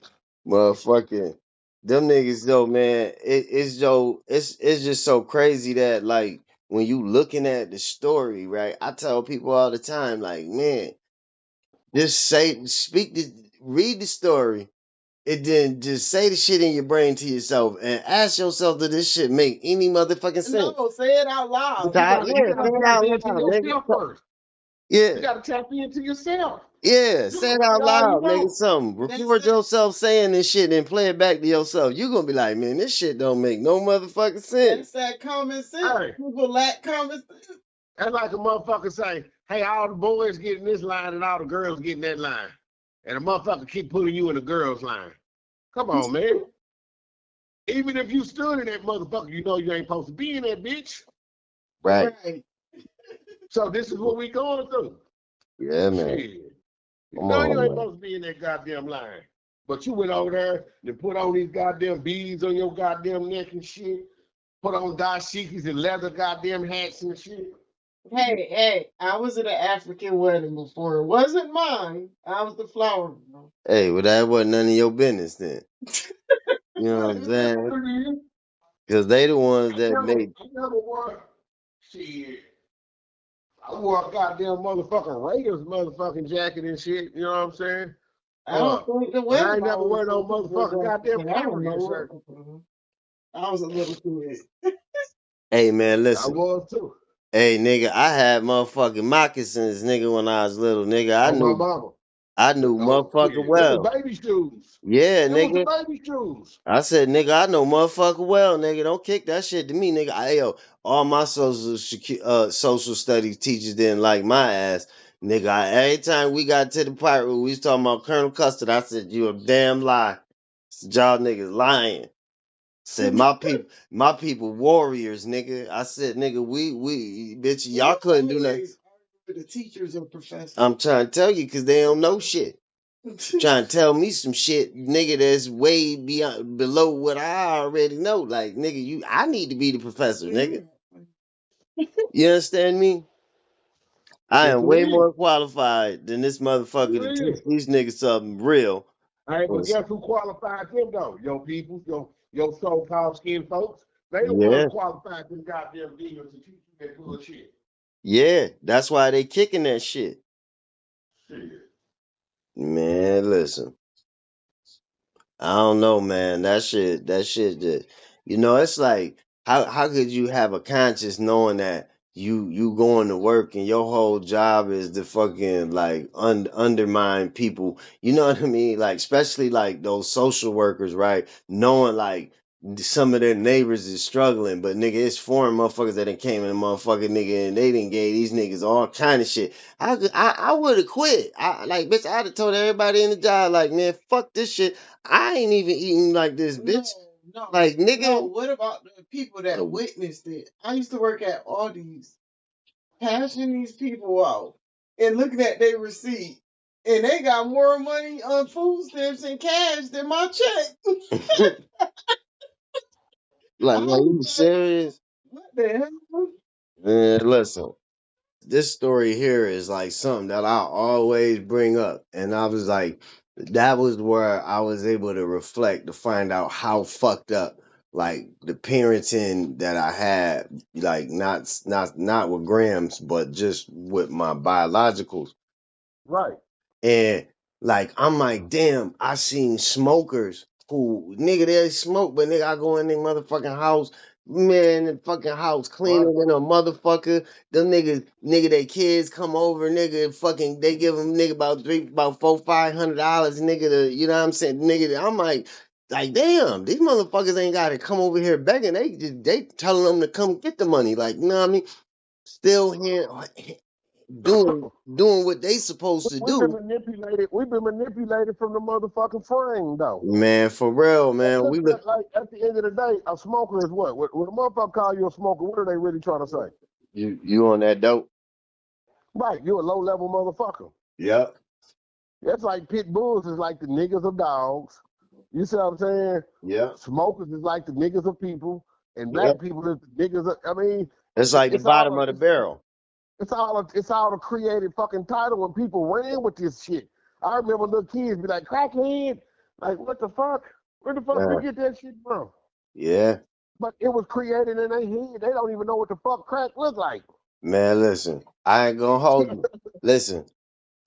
Motherfucking, them niggas, though, man, it's just so crazy that, like, when you looking at the story, right, I tell people all the time, like, man, just read the story, and then just say the shit in your brain to yourself, and ask yourself, does this shit make any motherfucking sense? No, say it out loud. Yeah, You say gotta it tap out into loud, nigga. yourself first. Yeah. You gotta tap into yourself. Yeah, You say can it read out all you loud, nigga. want. Something. That's Record it. yourself saying this shit and play it back to yourself. You gonna be like, man, this shit don't make no motherfucking sense. That's that common sense. Hey, People lack common sense. that's like a motherfucker say, hey, all the boys get in this line and all the girls get in that line. And a motherfucker keep putting you in the girls' line. Come on, man. Even if you stood in that motherfucker, you know you ain't supposed to be in that bitch. Right. Right. So this is what we going through. Yeah, man. Shit. You Come know you on, ain't man. supposed to be in that goddamn line. But you went over there and put on these goddamn beads on your goddamn neck and shit. Put on dashikis and leather goddamn hats and shit. Hey, I was at an African wedding before. It wasn't mine. I was the flower girl. Hey, well, that wasn't none of your business then. You know what I'm saying? Because they the ones that made. I never wore shit. I wore a goddamn motherfucking Raiders motherfucking jacket and shit. You know what I'm saying? I don't think the But I wedding ain't never wear no was motherfucking goddamn I don't Power Rangers know shirt. what. I was a little kid. Hey, man, I listen. was too. Hey, nigga, I had motherfucking moccasins, nigga, when I was little, nigga. I On my knew. mama. I knew Oh motherfucker shit, them the well. baby shoes. Yeah, Them was the nigga. baby shoes. I said, nigga, I know motherfucker well, nigga. Don't kick that shit to me, nigga. All my social studies teachers didn't like my ass, nigga. Every time we got to the part where we was talking about Colonel Custard, I said, you a damn lie. Said, y'all niggas lying. Said my people warriors, nigga. I said, nigga, we bitch, y'all couldn't do nothing. The teachers or professors. I'm trying to tell you because they don't know shit. Trying to tell me some shit, nigga, that's way beyond below what I already know. Like, nigga, I need to be the professor, nigga. You understand me? I Yes, am we way is. more qualified than this motherfucker to We teach is. these niggas something real. Hey, but guess who qualified them though? Your people, your so-called skin folks. They the ones Yeah, qualified them goddamn demons to teach you that bullshit. yeah. That's why they kicking that shit. Shit. Man, listen. I don't know, man. That it's like how could you have a conscience knowing that you going to work and your whole job is to fucking like undermine people. You know what I mean? Like especially like those social workers, right? Knowing like some of their neighbors is struggling, but nigga, it's foreign motherfuckers that done came in the motherfucking nigga and they didn't gave these niggas all kind of shit. I would have quit. I like bitch, I'd have told everybody in the job, like, man, fuck this shit. I ain't even eating like this, bitch. No, Like, no. nigga. What about the people that witnessed it? I used to work at Aldi's, cashing these people out and looking at their receipt, and they got more money on food stamps and cash than my check. Like, I are was you like, serious? what the hell? Man, listen. This story here is like something that I always bring up. And I was like, that was where I was able to reflect to find out how fucked up like the parenting that I had, like not with Grams, but just with my biologicals. Right. And like I'm like, damn, I seen smokers who nigga they smoke, but nigga I go in their motherfucking house, man, the fucking house cleaner Right. than a motherfucker. Them nigga, their kids come over, nigga, fucking they give them nigga about $400-500, nigga, to, you know what I'm saying, nigga. I'm like damn, these motherfuckers ain't got to come over here begging. They telling them to come get the money, like you know what I mean. Still here doing what they supposed to We've been do. manipulated. We've been manipulated from the motherfucking frame, though. Man, for real, man. Look We look at the end of the day, a smoker is what? When a motherfucker call you a smoker, what are they really trying to say? you on that dope. Right, you're a low level motherfucker. Yep. That's like pit bulls is like the niggas of dogs. You see what I'm saying? Yep. Smokers is like the niggas of people, and Yep. black people is the niggas of. I mean, It's like the it's bottom all of the barrel. it's all a created fucking title when people ran with this shit. I remember little kids be like crackhead, like what the fuck? Where the fuck you Yeah. get that shit from? Yeah. But it was created in their head. They don't even know what the fuck crack look like. Man, listen. I ain't gonna hold you. Listen.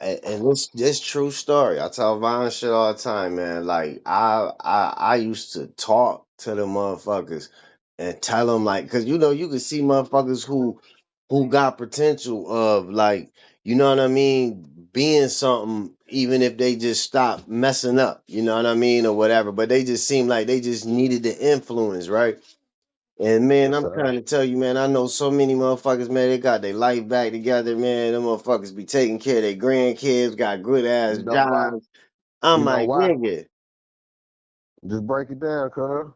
And this true story. I tell Vine shit all the time, man. Like I used to talk to the motherfuckers and tell them like, cause you know you can see motherfuckers who got potential of like, you know what I mean, being something even if they just stop messing up, you know what I mean, or whatever. But they just seem like they just needed the influence, right? And man, Yes, I'm sir. trying to tell you, man, I know so many motherfuckers, man, they got their life back together, man. Them motherfuckers be taking care of their grandkids, got good ass You know why? jobs. I'm You know like, why? nigga, Just break it down, cuz.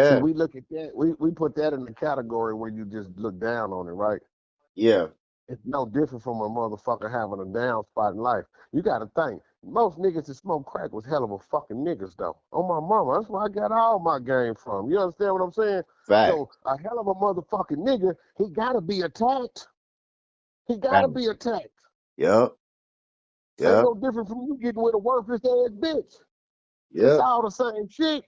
See, yeah, we look at that. We put that in the category where you just look down on it, right? yeah, It's no different from a motherfucker having a down spot in life. You got to think. Most niggas that smoke crack was hell of a fucking niggas, though. On my mama. That's where I got all my game from. You understand what I'm saying? fact, So, a hell of a motherfucking nigga, he got to be attacked. He got to fact, be attacked. yep, Ain't yep, no different from you getting with a worthless ass bitch. It's yep, all the same shit.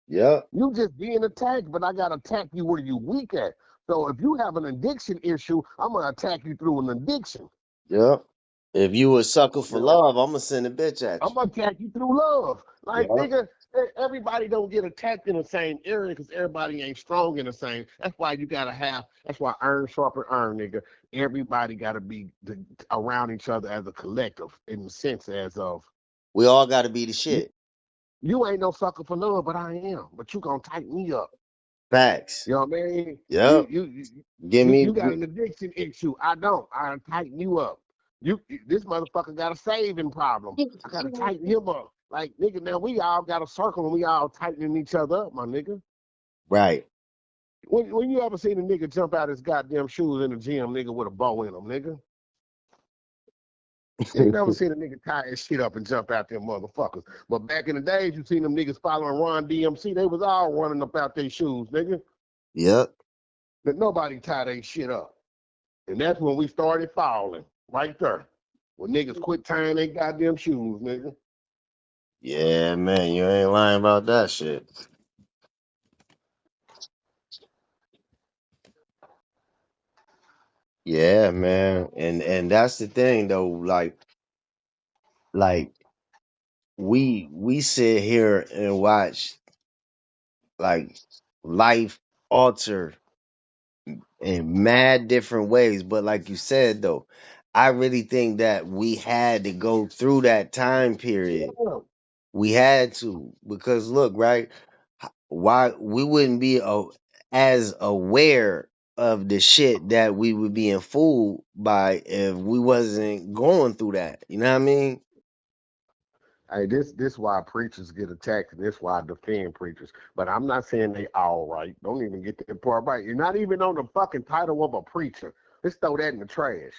yep, You just being attacked, but I got to attack you where you weak at. So, if you have an addiction issue, I'm going to attack you through an addiction. yep, If you a sucker for You know, love, I'm gonna send a bitch at I'm you. gonna attack you through love. Like, Yeah. nigga, everybody don't get attacked in the same area because everybody ain't strong in the same. That's why you gotta have. That's why iron sharpen iron, nigga. Everybody gotta be around each other as a collective, in the sense as of We all gotta be the you, shit. you ain't no sucker for love, but I am. But you gonna tighten me up. Facts. You know what I mean? You Yep. you you Give you, me you got an addiction issue. I don't. I tighten you up. This motherfucker got a saving problem. I gotta tighten him up. Like, nigga, now we all got a circle and we all tightening each other up, my nigga. right. When you ever seen a nigga jump out his goddamn shoes in the gym, nigga, with a bow in them, nigga? You ain't never seen a nigga tie his shit up and jump out them motherfuckers. But back in the days, you seen them niggas following Ron DMC, they was all running up out their shoes, nigga. Yep. But nobody tie their shit up. And that's when we started falling, right there. When niggas quit tying their goddamn shoes, nigga. Yeah, man, you ain't lying about that shit. Yeah, man. And that's the thing though, like we sit here and watch like life alter in mad different ways. But like you said though, I really think that we had to go through that time period. Yeah. We had to because look, right? Why we wouldn't be as aware of the shit that we were being fooled by if we wasn't going through that. You know what I mean? Hey, this why preachers get attacked, and this why I defend preachers. But I'm not saying they all right. Don't even get that part right. You're not even on the fucking title of a preacher. Let's throw that in the trash.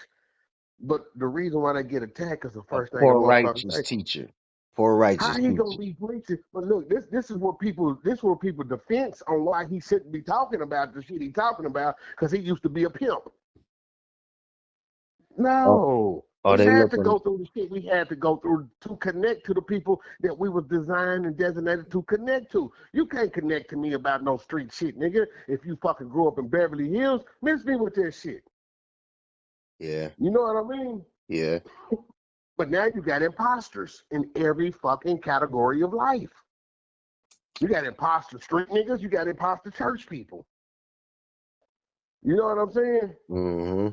But the reason why they get attacked is the A first thing a poor motherfucker righteous say. teacher. Poor How righteous he gonna teacher. be preaching? But look, this is what people defense on why he shouldn't be talking about the shit he talking about because he used to be a pimp. Oh, No, oh, we they had to looking. go through the shit we had to go through to connect to the people that we were designed and designated to connect to. You can't connect to me about no street shit, nigga. If you fucking grew up in Beverly Hills, miss me with that shit. Yeah, You know what I mean? yeah, But now you got imposters in every fucking category of life. You got imposter street niggas, you got imposter church people. You know what I'm saying? mm-hmm.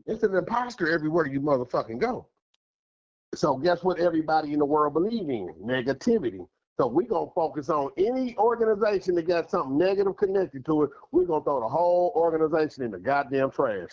It's an imposter everywhere you motherfucking go. So guess what everybody in the world believe in? Negativity. So we're going to focus on any organization that got something negative connected to it. We're going to throw the whole organization in the goddamn trash.